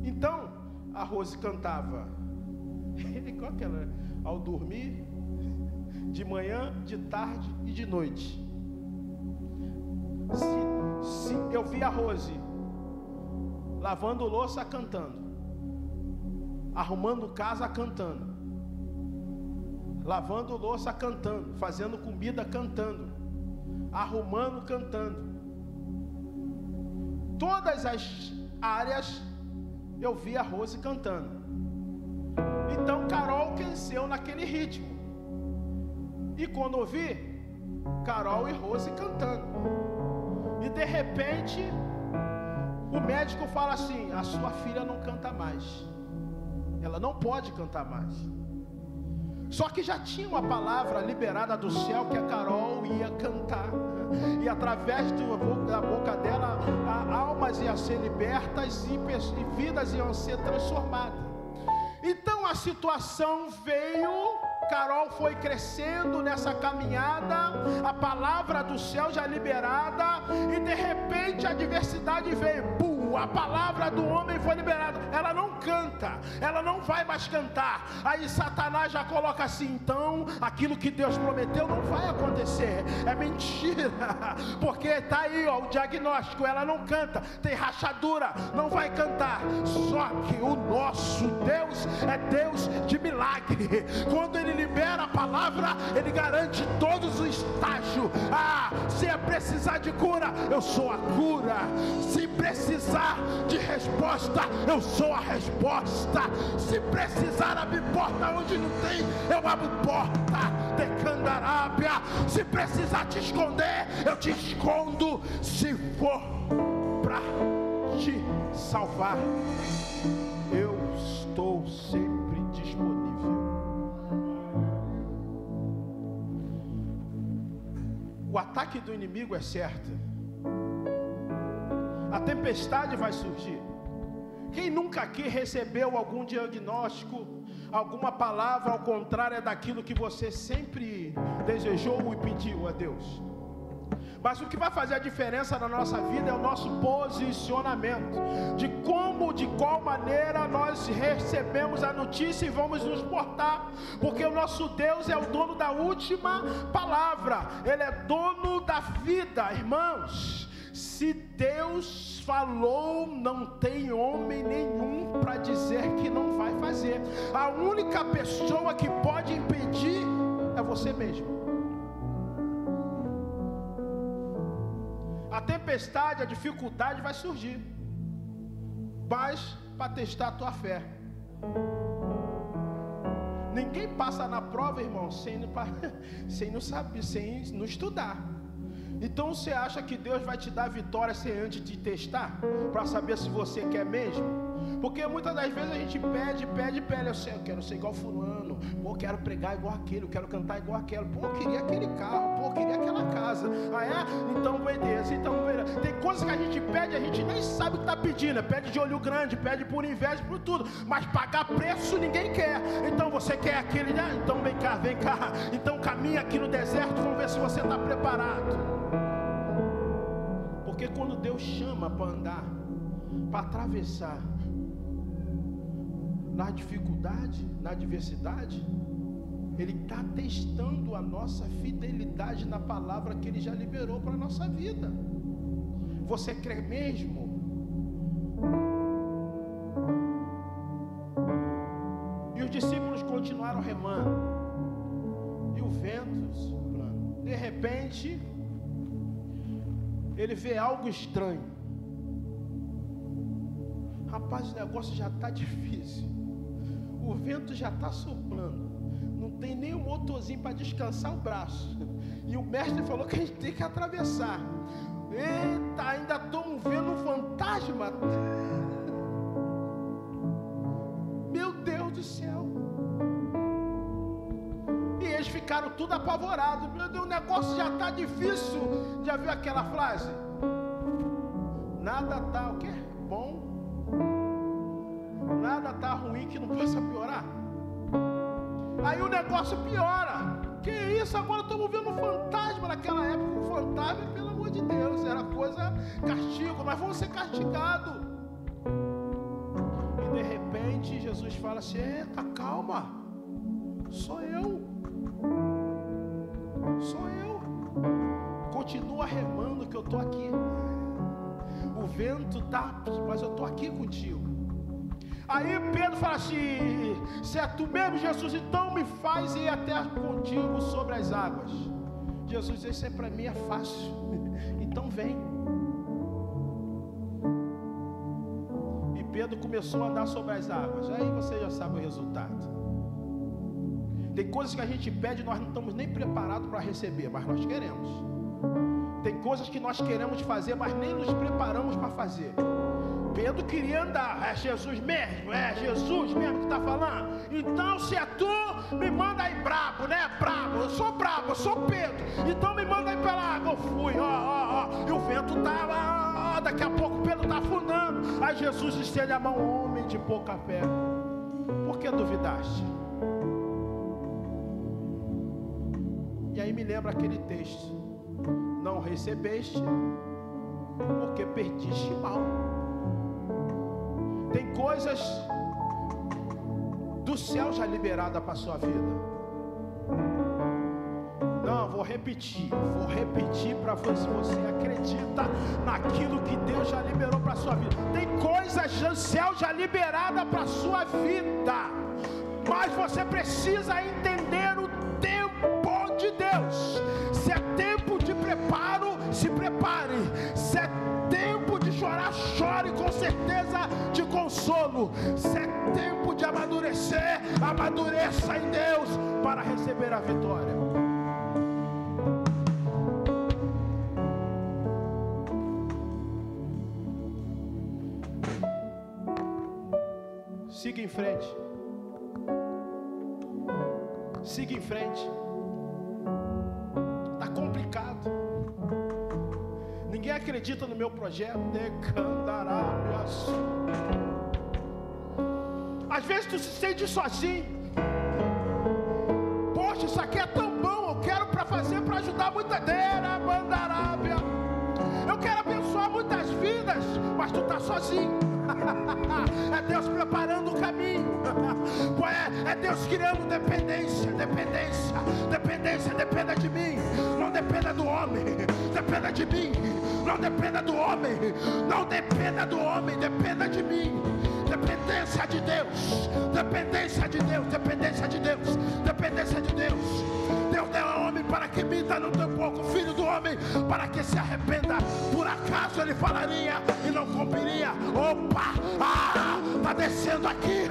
Speaker 1: Então, a Rose cantava igual aquela, ao dormir, de manhã, de tarde e de noite. Se eu vi a Rose lavando louça cantando, arrumando casa cantando, lavando louça cantando, fazendo comida cantando, arrumando cantando. Todas as áreas eu vi a Rose cantando. Então Carol cresceu naquele ritmo. E quando eu vi, Carol e Rose cantando. E de repente, o médico fala assim: a sua filha não canta mais. Ela não pode cantar mais. Só que já tinha uma palavra liberada do céu que a Carol ia cantar. E através da boca dela, almas iam ser libertas e vidas iam ser transformadas. Então a situação veio, Carol foi crescendo nessa caminhada, a palavra do céu já liberada, e de repente a adversidade veio, pum, a palavra do homem foi liberada, ela não canta, ela não vai mais cantar. Aí Satanás já coloca assim: então aquilo que Deus prometeu não vai acontecer, é mentira, porque está aí, ó, o diagnóstico, ela não canta, tem rachadura, não vai cantar. Só que o nosso Deus é Deus de milagre. Quando Ele libera a palavra, Ele garante todos os estágios. Se é precisar de cura, eu sou a cura. Se precisar de resposta, eu sou a resposta. Se precisar abrir porta onde não tem, eu abro porta. Decandarábia. Se precisar te esconder, eu te escondo. Se for para te salvar, eu estou sempre disponível. O ataque do inimigo é certo. A tempestade vai surgir. Quem nunca aqui recebeu algum diagnóstico, alguma palavra ao contrário daquilo que você sempre desejou e pediu a Deus? Mas o que vai fazer a diferença na nossa vida é o nosso posicionamento, de qual maneira nós recebemos a notícia e vamos nos portar, porque o nosso Deus é o dono da última palavra, Ele é dono da vida, irmãos. Se Deus falou, não tem homem nenhum para dizer que não vai fazer. A única pessoa que pode impedir é você mesmo. A tempestade, a dificuldade vai surgir, mas para testar a tua fé. Ninguém passa na prova, irmão, sem não saber, sem não estudar. Então você acha que Deus vai te dar vitória sem antes te testar, para saber se você quer mesmo? Porque muitas das vezes a gente pede, eu quero ser igual fulano, pô, eu quero pregar igual aquele, eu quero cantar igual aquele, pô, eu queria aquele carro, pô, eu queria aquela casa. Então beleza, tem coisas que a gente pede, a gente nem sabe o que está pedindo, pede de olho grande, pede por inveja, por tudo, mas pagar preço ninguém quer. Então você quer aquele, então vem cá, então caminha aqui no deserto, vamos ver se você está preparado. Porque quando Deus chama para andar, para atravessar, na dificuldade, na adversidade, Ele está testando a nossa fidelidade na palavra que Ele já liberou para a nossa vida. Você crê mesmo? E os discípulos continuaram remando, e o vento soprando. De repente, ele vê algo estranho. Rapaz, o negócio já está difícil. O vento já está soprando. Não tem nem um motorzinho para descansar o braço. E o mestre falou que a gente tem que atravessar. Eita, ainda estou vendo um fantasma. Meu Deus do céu. E eles ficaram tudo apavorados. Meu Deus, o negócio já está difícil. Já viu aquela frase? Nada está o quê? Bom. Nada está ruim que não possa piorar. Aí o negócio piora. Que isso? Agora estamos vendo um fantasma. Naquela época, o fantasma, pelo amor de Deus, era coisa, castigo. Nós vamos ser castigados. E de repente Jesus fala assim: eita, calma, sou eu. Continua remando que eu estou aqui. O vento tá, mas eu estou aqui contigo. Aí Pedro fala assim: se é tu mesmo, Jesus, então me faz ir até contigo sobre as águas. Jesus disse: isso para mim é fácil, então vem. E Pedro começou a andar sobre as águas. Aí você já sabe o resultado. Tem coisas que a gente pede e nós não estamos nem preparados para receber, mas nós queremos. Tem coisas que nós queremos fazer, mas nem nos preparamos para fazer. Pedro queria andar. É Jesus mesmo que está falando. Então se é tu, me manda aí brabo, né? Brabo, eu sou brabo, eu sou Pedro. Então me manda aí pela água. Eu fui, e o vento estava, daqui a pouco Pedro está afundando. Aí Jesus estende a mão, homem de pouca fé, por que duvidaste? E aí me lembra aquele texto: não recebeste, porque perdiste mal. Tem coisas do céu já liberada para a sua vida. Não, vou repetir para você, se você acredita naquilo que Deus já liberou para a sua vida. Tem coisas do céu já liberada para a sua vida, mas você precisa entender o tempo de Deus. Se é tempo de preparo, se prepare. Se é tempo de chorar, chore com certeza de consolo. Se é tempo de amadurecer, amadureça em Deus para receber a vitória. Siga em frente. Siga em frente. Está complicado. Ninguém acredita no meu projeto. Às vezes tu se sente sozinho. Poxa, isso aqui é tão bom. Eu quero para fazer, para ajudar muita Mandarábia. Eu quero abençoar muitas vidas, mas tu está sozinho. É Deus preparando o caminho. É Deus criando dependência. Dependa de mim. Não dependa do homem. Dependa de mim. Não dependa do homem. Não dependa do homem. Dependa de mim. Dependência de Deus. Dependência de Deus. Dependência de Deus. Dependência de Deus. Deus deu ao homem para que minta no teu pouco, filho do homem para que se arrependa. Por acaso ele falaria e não cumpriria? Opa! Tá descendo aqui.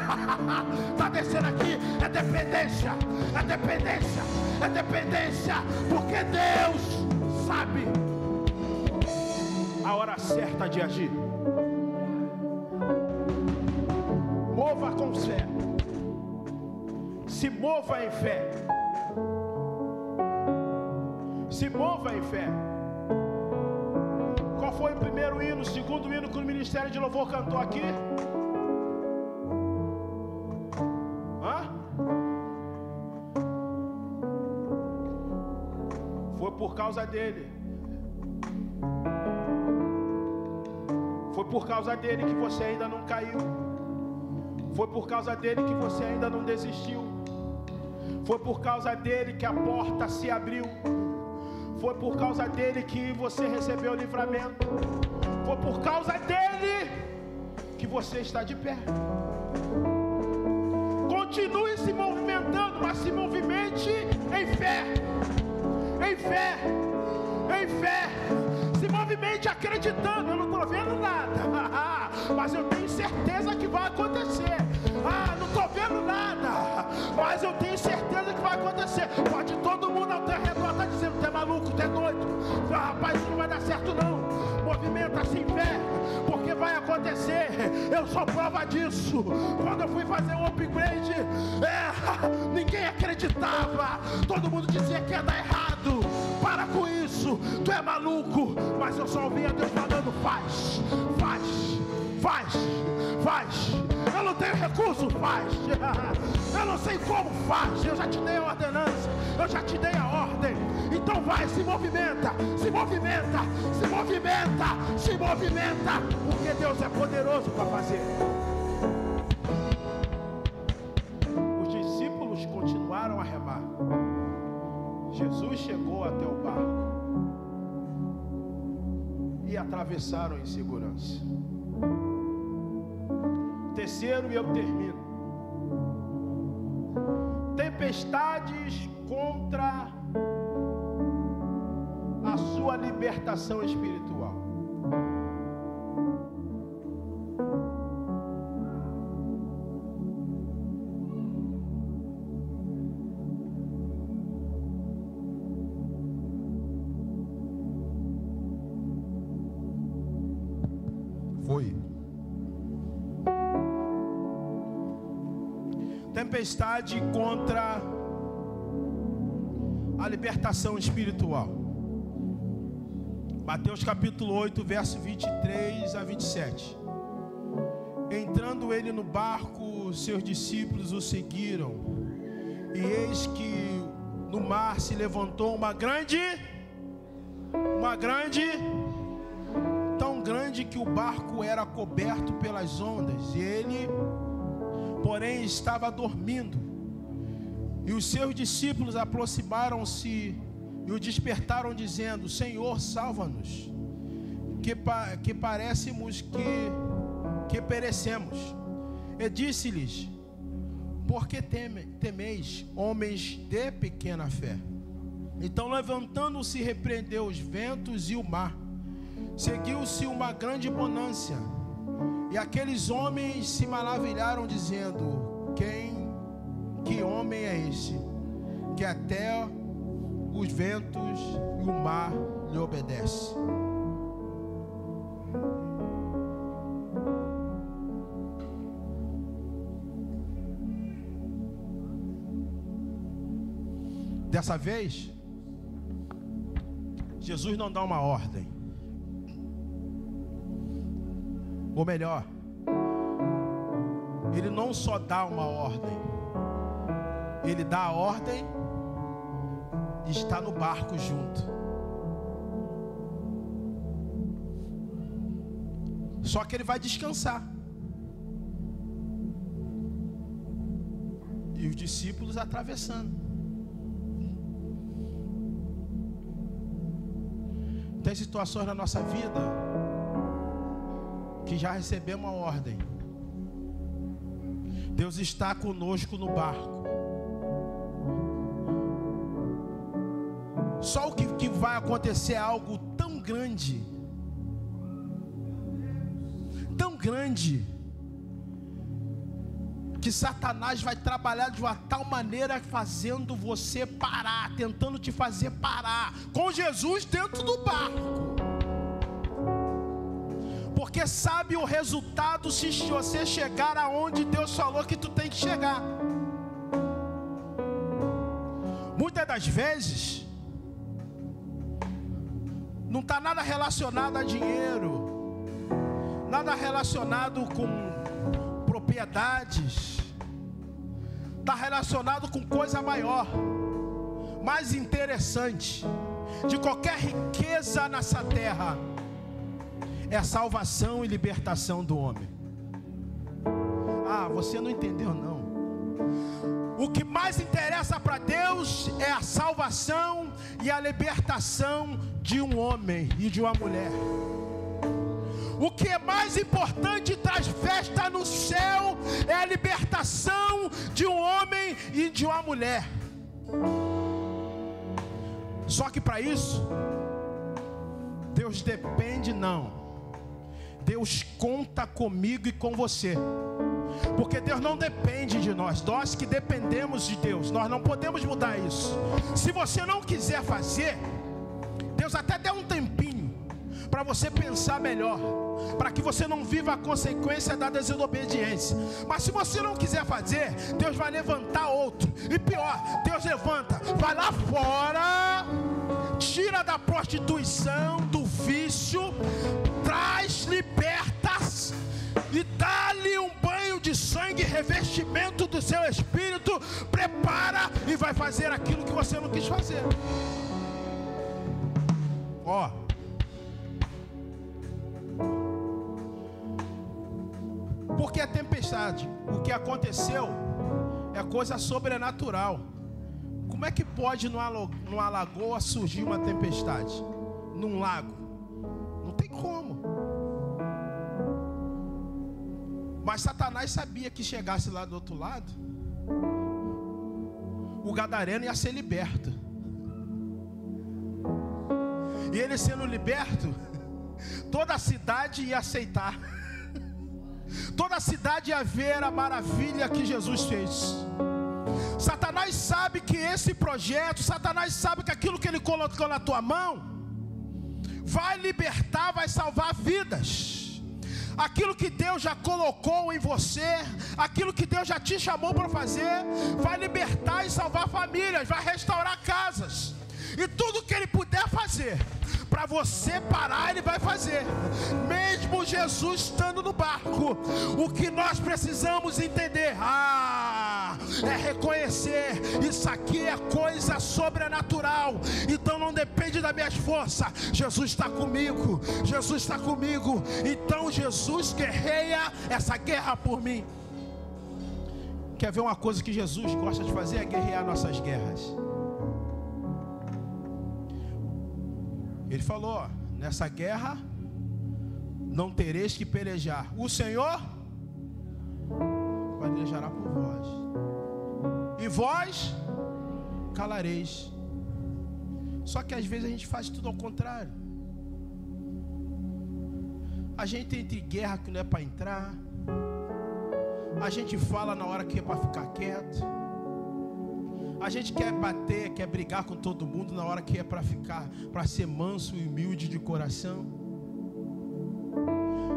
Speaker 1: Tá descendo aqui. É dependência. É dependência. É dependência. Porque Deus sabe a hora certa de agir. Mova com fé. Se mova em fé. Se mova em fé. Qual foi o primeiro hino, o segundo hino que o Ministério de Louvor cantou aqui? Foi por causa dele. Foi por causa dele que você ainda não caiu. Foi por causa dele que você ainda não desistiu. Foi por causa dele que a porta se abriu. Foi por causa dele que você recebeu o livramento. Foi por causa dele que você está de pé. Continue se movimentando, mas se movimente em fé. Em fé. Em fé. Se movimente acreditando. Eu não estou vendo nada, mas eu tenho certeza que vai acontecer. Não estou vendo nada, mas eu tenho certeza que vai acontecer. Pode todo mundo ao teu redor estar dizendo: tu é maluco, tu é doido, rapaz, isso não vai dar certo não. Movimenta-se em fé, porque vai acontecer. Eu sou prova disso. Quando eu fui fazer um upgrade, ninguém acreditava. Todo mundo dizia que ia dar errado. Para com isso, tu é maluco. Mas eu só ouvia Deus falando: faz, faz, faz, faz. Eu não tenho recurso, faz. Eu não sei como, faz. Eu já te dei a ordenança, eu já te dei a ordem. Então vai, se movimenta, se movimenta, se movimenta, se movimenta, porque Deus é poderoso para fazer. Os discípulos continuaram a remar. Jesus chegou até o barco e atravessaram em segurança. Terceiro, e eu termino. Tempestades contra a sua libertação espiritual.
Speaker 2: Foi.
Speaker 1: Tempestade contra a libertação espiritual. Mateus capítulo 8, verso 23 a 27. Entrando ele no barco, seus discípulos o seguiram. E eis que no mar se levantou uma grande, tão grande que o barco era coberto pelas ondas. E ele, porém, estava dormindo. E os seus discípulos aproximaram-se e o despertaram, dizendo: Senhor, salva-nos, que parecemos que perecemos. E disse-lhes: por que temeis, homens de pequena fé? Então, levantando-se, repreendeu os ventos e o mar. Seguiu-se uma grande bonança, e aqueles homens se maravilharam, dizendo: que homem é esse, que até os ventos e o mar lhe obedecem? Dessa vez, Jesus não dá uma ordem. Ou melhor, Ele não só dá uma ordem, Ele dá a ordem e está no barco junto. Só que Ele vai descansar. E os discípulos atravessando. Tem situações na nossa vida que já recebemos uma ordem. Deus está conosco no barco. Só o que vai acontecer é algo tão grande, que Satanás vai trabalhar de uma tal maneira, fazendo você parar, tentando te fazer parar, com Jesus dentro do barco, porque sabe o resultado se você chegar aonde Deus falou que tu tem que chegar. Muitas das vezes não está nada relacionado a dinheiro, nada relacionado com propriedades, está relacionado com coisa maior, mais interessante de qualquer riqueza nessa terra, é a salvação e libertação do homem. Ah, você não entendeu não. O que mais interessa para Deus é a salvação e a libertação de um homem e de uma mulher. O que é mais importante e traz festa no céu é a libertação de um homem e de uma mulher. Só que para isso, Deus depende não. Deus conta comigo e com você. Porque Deus não depende de nós, nós que dependemos de Deus, nós não podemos mudar isso. Se você não quiser fazer, Deus até deu um tempinho para você pensar melhor, para que você não viva a consequência da desobediência. Mas se você não quiser fazer, Deus vai levantar outro. E pior, Deus levanta, vai lá fora, tira da prostituição, do vício, traz, libertas e dá-lhe um banho de sangue, revestimento do seu espírito, prepara e vai fazer aquilo que você não quis fazer. Ó, porque a tempestade, o que aconteceu é coisa sobrenatural. Como é que pode numa lagoa surgir uma tempestade? Num lago? Não tem como. Mas Satanás sabia que chegasse lá do outro lado, o gadareno ia ser liberto. E ele sendo liberto, toda a cidade ia aceitar. Toda a cidade ia ver a maravilha que Jesus fez. Satanás sabe que esse projeto, Satanás sabe que aquilo que ele colocou na tua mão vai libertar, vai salvar vidas. Aquilo que Deus já colocou em você, aquilo que Deus já te chamou para fazer, vai libertar e salvar famílias, vai restaurar casas. E tudo que Ele puder fazer para você parar, Ele vai fazer. Mesmo Jesus estando no barco, o que nós precisamos entender é reconhecer: isso aqui é coisa sobrenatural, então não depende das minhas forças. Jesus está comigo, Jesus está comigo. Então Jesus guerreia essa guerra por mim. Quer ver uma coisa que Jesus gosta de fazer? É guerrear nossas guerras. Ele falou: ó, nessa guerra não tereis que pelejar, o Senhor pelejará por vós, e vós calareis. Só que às vezes a gente faz tudo ao contrário. A gente entra em guerra que não é para entrar. A gente fala na hora que é para ficar quieto. A gente quer bater, quer brigar com todo mundo na hora que é para ficar, para ser manso e humilde de coração.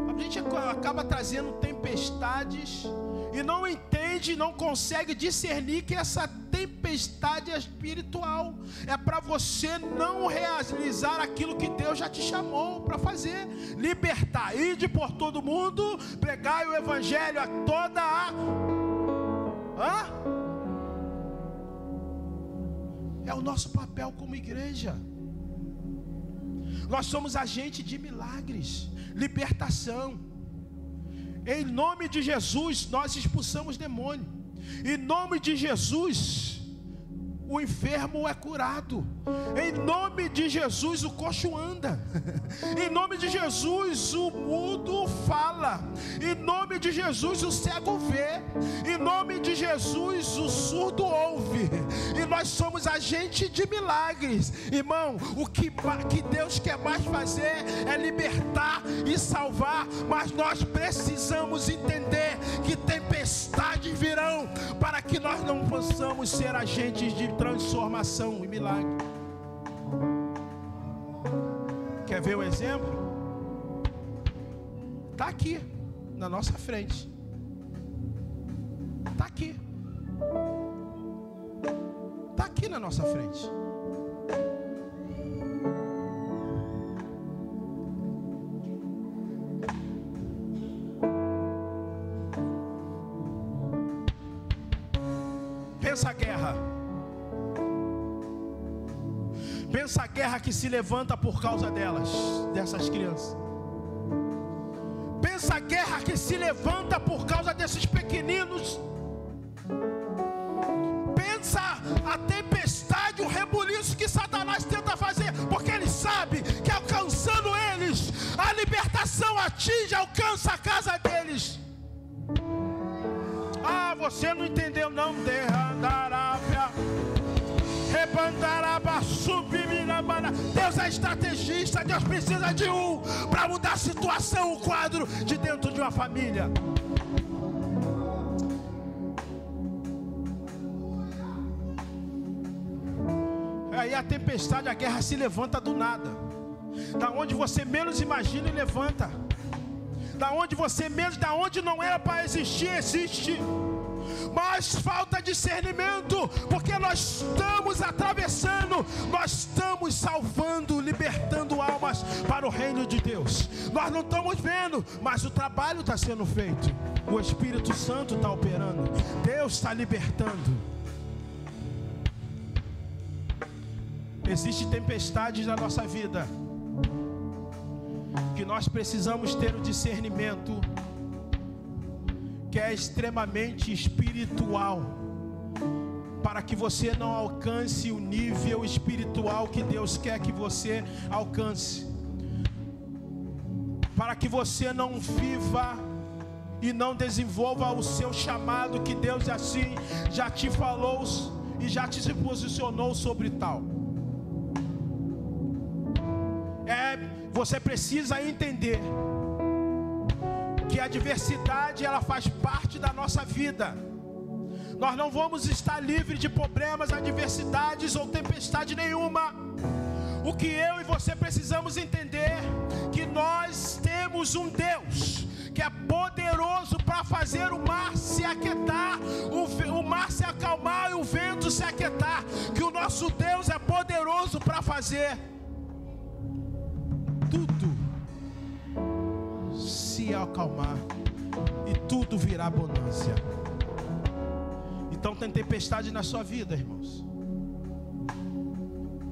Speaker 1: A gente acaba trazendo tempestades e não entende, não consegue discernir que essa tempestade é espiritual. É para você não realizar aquilo que Deus já te chamou para fazer. Libertar, ide por todo mundo, pregai o evangelho a toda a... É o nosso papel como igreja. Nós somos agente de milagres, libertação. Em nome de Jesus nós expulsamos demônio. Em nome de Jesus o enfermo é curado. Em nome de Jesus o coxo anda. Em nome de Jesus o mudo fala. Em nome de Jesus o cego vê. Em nome de Jesus o surdo ouve. E nós somos agente de milagres. Irmão, o que Deus quer mais fazer é libertar e salvar. Mas nós precisamos entender que tempestades virão, para que nós não possamos ser agentes de transformação e milagre. Quer ver o exemplo? Está aqui na nossa frente. Está aqui. Está aqui na nossa frente. Pensa a guerra. Pensa a guerra que se levanta por causa dessas crianças. Pensa a guerra que se levanta por causa desses pequeninos. Pensa a tempestade, o rebuliço que Satanás tenta fazer, porque ele sabe que alcançando eles, a libertação alcança a casa deles. Você não entendeu não. Deus é estrategista. Deus precisa de um para mudar a situação, o quadro de dentro de uma família. Aí a tempestade, a guerra se levanta do nada. Da onde você menos imagina e levanta. Da onde você menos, da onde não era para existir, existe. Mas falta discernimento, porque nós estamos atravessando, nós estamos salvando, libertando almas para o reino de Deus. Nós não estamos vendo, mas o trabalho está sendo feito. O Espírito Santo está operando. Deus está libertando. Existem tempestades na nossa vida que nós precisamos ter o discernimento, que é extremamente espiritual, para que você não alcance o nível espiritual que Deus quer que você alcance, para que você não viva e não desenvolva o seu chamado, que Deus assim já te falou e já te se posicionou sobre tal. Você precisa entender que a adversidade, ela faz parte da nossa vida. Nós não vamos estar livres de problemas, adversidades ou tempestade nenhuma. O que eu e você precisamos entender, que nós temos um Deus que é poderoso para fazer o mar se aquietar, o mar se acalmar e o vento se aquietar. Que o nosso Deus é poderoso para
Speaker 3: fazer tudo se acalmar e tudo virá bonança. Então tem tempestade na sua vida, irmãos,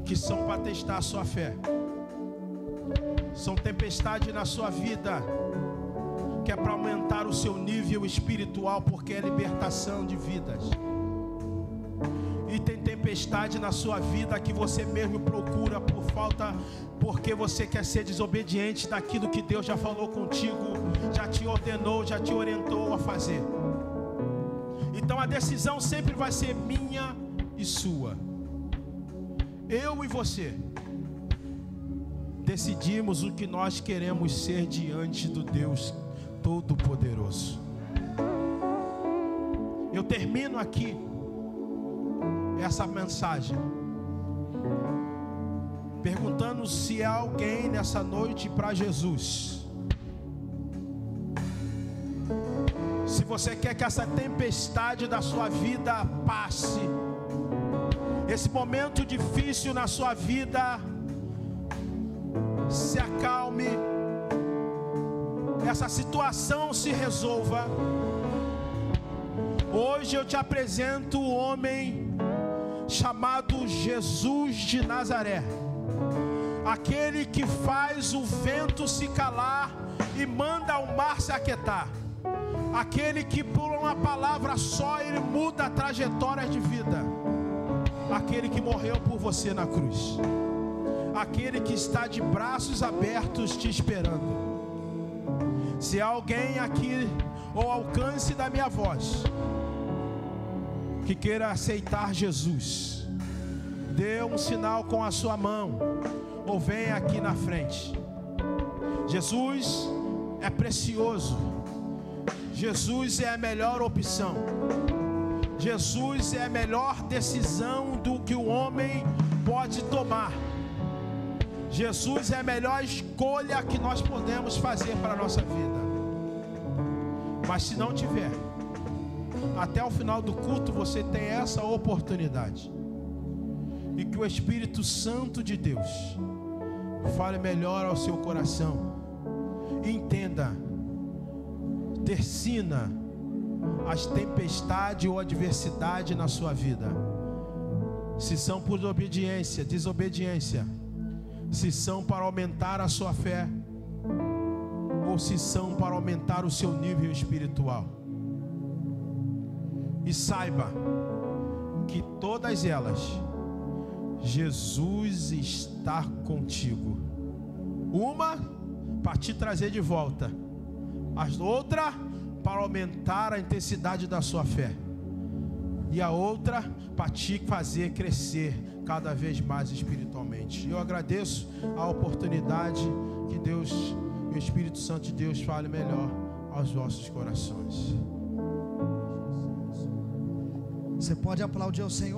Speaker 3: que são para testar a sua fé. São tempestades na sua vida que é para aumentar o seu nível espiritual, porque é libertação de vidas. E tem tempestade na sua vida que você mesmo procura por falta, porque você quer ser desobediente daquilo que Deus já falou contigo, já te ordenou, já te orientou a fazer. Então a decisão sempre vai ser minha e sua. Eu e você decidimos o que nós queremos ser diante do Deus Todo-Poderoso. Eu termino aqui essa mensagem perguntando se há alguém nessa noite para Jesus. Se você quer que essa tempestade da sua vida passe, esse momento difícil na sua vida se acalme, essa situação se resolva, hoje eu te apresento o homem chamado Jesus de Nazaré, aquele que faz o vento se calar e manda o mar se aquietar, aquele que por uma palavra só ele muda a trajetória de vida, aquele que morreu por você na cruz, aquele que está de braços abertos te esperando. Se há alguém aqui ao alcance da minha voz que queira aceitar Jesus, dê um sinal com a sua mão ou venha aqui na frente. Jesus é precioso, Jesus é a melhor opção, Jesus é a melhor decisão do que o homem pode tomar. Jesus é a melhor escolha que nós podemos fazer para a nossa vida. Mas se não tiver, até o final do culto você tem essa oportunidade. E que o Espírito Santo de Deus fale melhor ao seu coração. Entenda, tercina as tempestades ou adversidade na sua vida. Se são por obediência, desobediência, se são para aumentar a sua fé, ou se são para aumentar o seu nível espiritual. E saiba que todas elas, Jesus está contigo. Uma para te trazer de volta, a outra para aumentar a intensidade da sua fé, e a outra para te fazer crescer cada vez mais espiritualmente. Eu agradeço a oportunidade que Deus e o Espírito Santo de Deus fale melhor aos vossos corações.
Speaker 4: Você pode aplaudir ao Senhor.